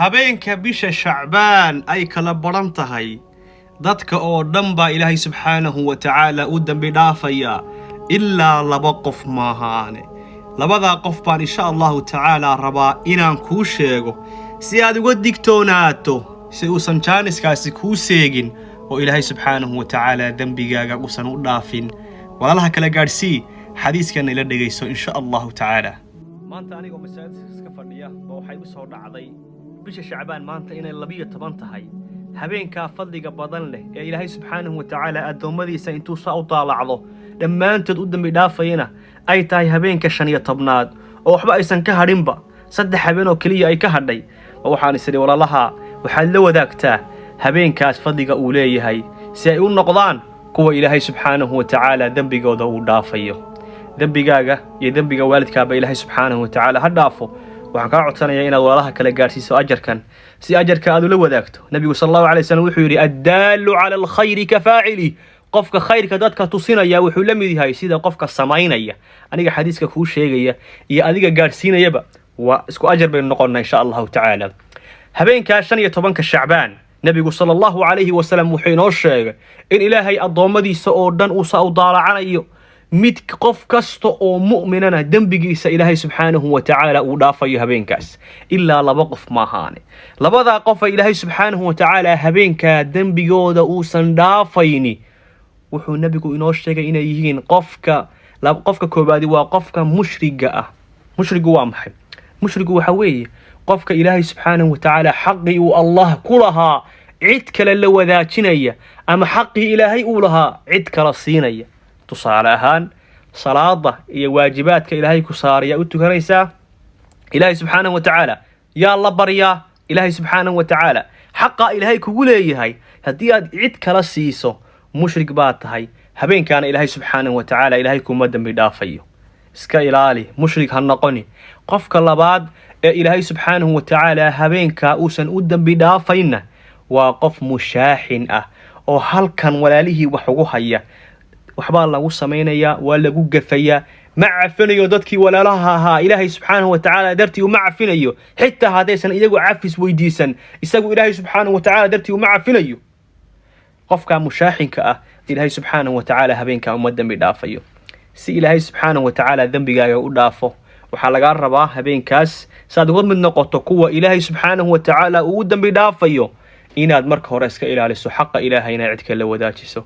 habeenka bisha Shacbaan ay kala baran tahay dadka oo dhan baa Ilaahay subxaanahu wa ta'ala u dambi dhaafaya ilaa laba qof maahaane. labada qof baan insha Allah ta'ala rabaa inaan kuu sheego si aad uga digtoonaato si uusan jaaniskaasi kuu seegin oo Ilaahay subxaanahu wa ta'ala dambigaaga uusan u dhaafin. walaalaha kala gaarsii xadiiskan ila dhageyso insha Allah ta'ala. maanta aniga masaajidka iska fadhiya oo waxay u soo dhacday bisha Shacbaan maanta inay 12 tahay habeenka fadliga badan leh ee Ilaahay subxaanahu wa ta'ala adoomadiisa intuu saa u daalacdo dhammaantood u dambi dhaafayna ay tahay habeenka 15aad oo waxba aysan ka hadhinba 3 habeen oo kaliya ay ka hadhay. waxaan isri walaalaha waxaad la wadaagtaa habeenkaas fadliga uu leeyahay si ay u noqdaan kuwa Ilaahay subxaanahu wa ta'ala dambigooda uu dhaafayo. dambigaaga iyo dambiga waalidkaaba Ilaahay subxaanahu wa ta'ala ha dhaafo. waxaan ka codsanayaa inaad walaalaha kala gaarsiiso ajarkan si ajarka aad ula wadaagto. nabigu sallallahu alayhi wasallam wuxuu yiri ad-daallu ala al-khayri ka faa'ili. qofka khayrka dadka tusinaya wuxuu la mid yahay sida qofka samaynaya. aniga xadiiska kuu sheegaya iyo adiga gaarsiinayaba waa isku ajar bay noqonaa insha Allah ta'ala. habeenka 15 Shacbaan nabigu sallallahu alayhi wasallam wuxuu inoo sheegay in Ilaahay adoomadiisa oo dhan uu saa u daalacanayo mid qof kasta oo mu'minana dambigiisa Ilaahay subxaanahu wa ta'ala uu dhaafayo habeenkaas ilaa laba qof maahaane. labada qof Ilaahay subxaanahu wa ta'ala habeenka dambigooda uusan dhaafayni wuxuu nabigu inoo sheegay inay yihiin qofka koobaadi waa qofka mushriga ah. mushrigu waa maxay? mushrigu waxa weeye qofka Ilaahay subxaanahu wa ta'ala xaqi uu Allah ku lahaa cid kale la wadaajinaya ama xaqi Ilaahay uu lahaa cid kale siinaya. tusaale ahaan salaada iyo waajibaadka Ilaahay ku saaraya u tukanaysaa Ilaahay subxaanahu wa ta'ala yaa la baryaa Ilaahay subxaanahu wa ta'ala xaqa Ilaahay kugu leeyahay haddii aad cid kala siiso mushrik baa tahay. habeenkaana Ilaahay subxaanahu wa ta'ala Ilaahay kuma dambi dhaafayo. iska ilaali mushrik ha noqoni. qofka labaad ee Ilaahay subxaanahu wa ta'ala habeenka uusan u dambi dhaafayna waa qof mushaaxin ah oo halkan walaalihii wax ugu haya waxbaa lagu sameynaya waa lagu gafaya ma cafinayo dadkii walaalaha ahaa Ilaahay subxaanahu wa ta'ala dartii uma cafinayo xitaa hadaysan iyagu cafis weydiisan isagu Ilaahay subxaanahu wa ta'ala dartii uma cafinayo. qofka mushaaxinka ah Ilaahay subxaanahu wa ta'ala habeenka uma dambi dhaafayo. si Ilaahay subxaanahu wa ta'ala dambigaaga u dhaafo waxaa laga rabaa habeenkaas saad uga mid noqoto kuwa Ilaahay subxaanahu wa ta'ala uu dambi dhaafayo inaad marka hore iska ilaaliso xaqa Ilaahayna cid kale wadaajiso.